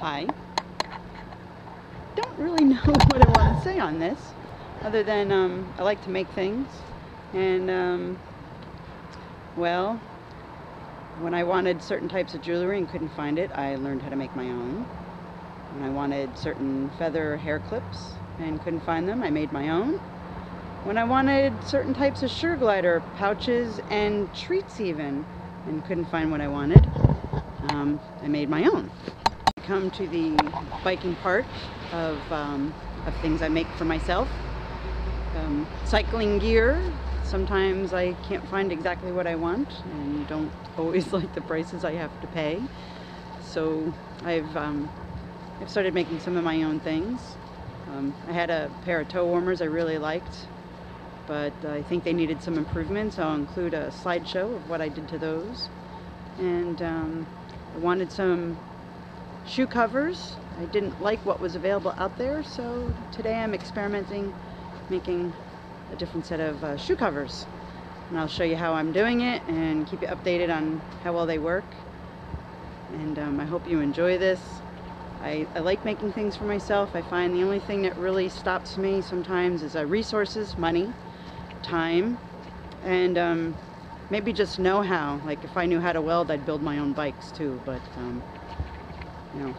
Hi. Don't really know what I want to say on this, other than I like to make things, and well, when I wanted certain types of jewelry and couldn't find it, I learned how to make my own. When I wanted certain feather hair clips and couldn't find them, I made my own. When I wanted certain types of sugar glider pouches and treats even, and couldn't find what I wanted, I made my own. Come to the biking part of things I make for myself. Cycling gear. Sometimes I can't find exactly what I want and don't always like the prices I have to pay. So I've started making some of my own things. I had a pair of toe warmers I really liked, but I think they needed some improvements. I'll include a slideshow of what I did to those. And I wanted some shoe covers. I didn't like what was available out there, so today I'm experimenting making a different set of shoe covers. And I'll show you how I'm doing it and keep you updated on how well they work. And I hope you enjoy this. I like making things for myself. I find the only thing that really stops me sometimes is resources, money, time, and maybe just know-how. Like if I knew how to weld, I'd build my own bikes too, but you know,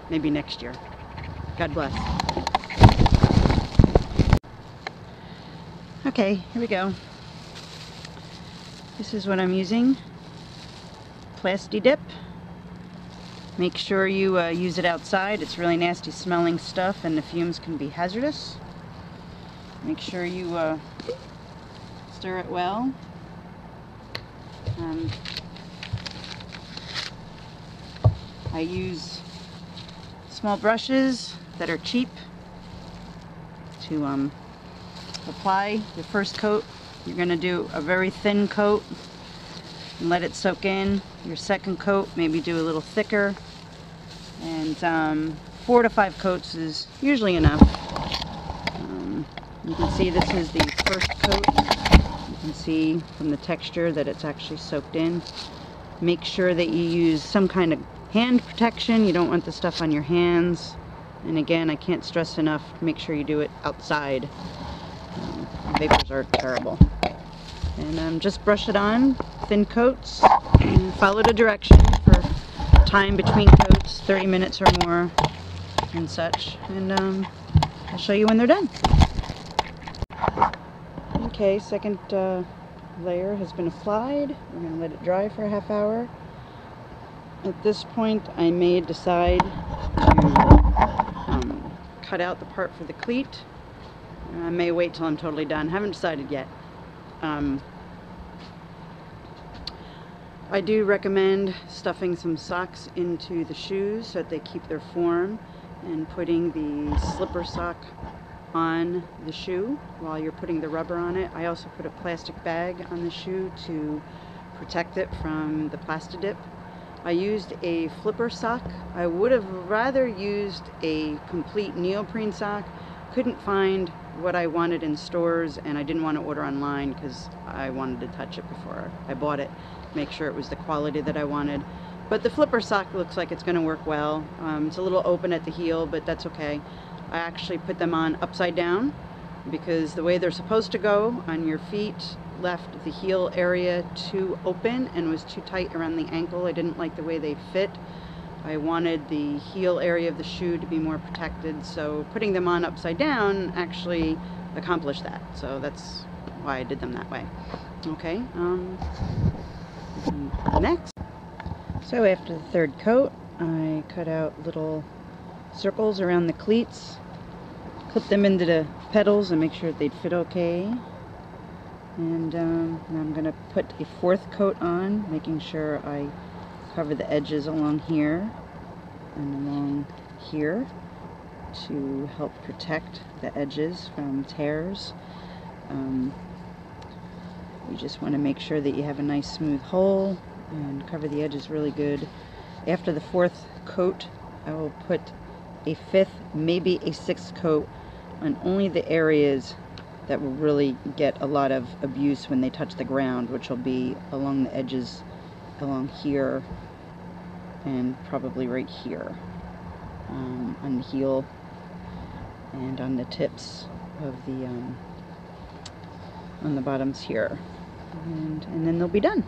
maybe next year. God bless. Okay, here we go. This is what I'm using. Plasti-Dip. Make sure you use it outside. It's really nasty smelling stuff and the fumes can be hazardous. Make sure you stir it well. I use small brushes that are cheap to apply your first coat. You're going to do a very thin coat and let it soak in. Your second coat, maybe do a little thicker, and 4 to 5 coats is usually enough. You can see this is the first coat. You can see from the texture that it's actually soaked in. Make sure that you use some kind of hand protection. You don't want the stuff on your hands. And again, I can't stress enough, make sure you do it outside. Vapors are terrible. And just brush it on, thin coats, and follow the direction for time between coats, 30 minutes or more, and such. And I'll show you when they're done. Okay, second layer has been applied. We're going to let it dry for a half hour. At this point, I may decide to cut out the part for the cleat. I may wait till I'm totally done. Haven't decided yet. I do recommend stuffing some socks into the shoes so that they keep their form, and putting the slipper sock on the shoe while you're putting the rubber on it. I also put a plastic bag on the shoe to protect it from the Plasti-Dip. I used a flipper sock. I would have rather used a complete neoprene sock. Couldn't find what I wanted in stores, and I didn't want to order online because I wanted to touch it before I bought it, make sure it was the quality that I wanted. But the flipper sock looks like it's going to work well. It's a little open at the heel, but that's okay. I actually put them on upside down because the way they're supposed to go on your feet left the heel area too open and was too tight around the ankle. I didn't like the way they fit. I wanted the heel area of the shoe to be more protected, so putting them on upside down actually accomplished that. So that's why I did them that way. Okay, next. So after the third coat, I cut out little circles around the cleats, clip them into the pedals and make sure they'd fit okay. And I'm going to put a 4th coat on, making sure I cover the edges along here and along here to help protect the edges from tears. You just want to make sure that you have a nice smooth hole and cover the edges really good. After the 4th coat, I will put a 5th, maybe a 6th coat on only the areas that will really get a lot of abuse when they touch the ground, which will be along the edges along here and probably right here. on the heel and on the tips of the on the bottoms here, and then they'll be done.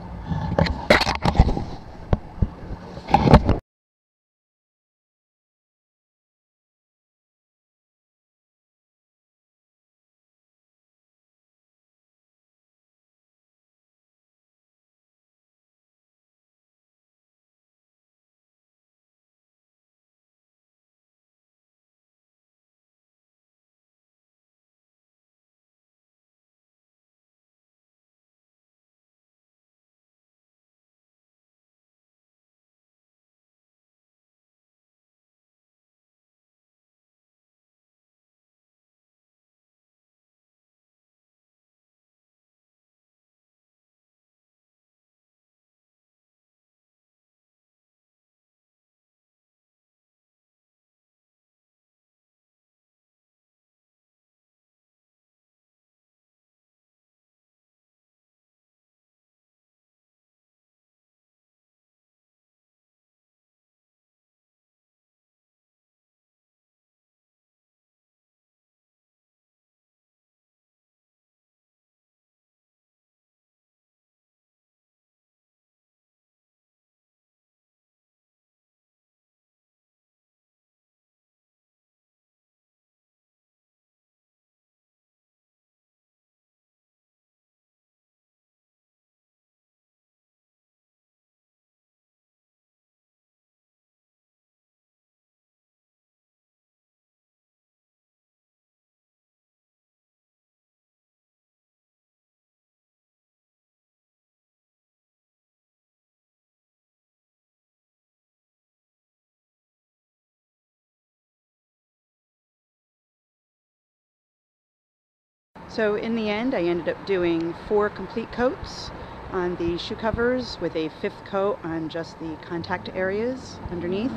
So in the end, I ended up doing 4 complete coats on the shoe covers with a 5th coat on just the contact areas underneath.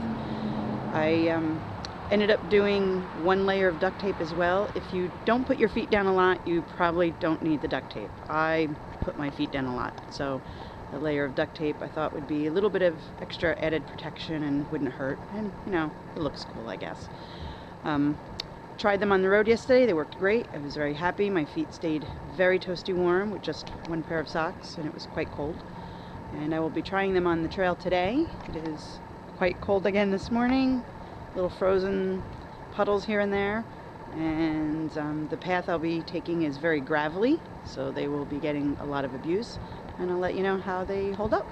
I ended up doing 1 layer of duct tape as well. If you don't put your feet down a lot, you probably don't need the duct tape. I put my feet down a lot, so a layer of duct tape I thought would be a little bit of extra added protection and wouldn't hurt, and you know, it looks cool, I guess. Tried them on the road yesterday. They worked great. I was very happy. My feet stayed very toasty warm with just 1 pair of socks, and it was quite cold. And I will be trying them on the trail today. It is quite cold again this morning. Little frozen puddles here and there. And the path I'll be taking is very gravelly, so they will be getting a lot of abuse. And I'll let you know how they hold up.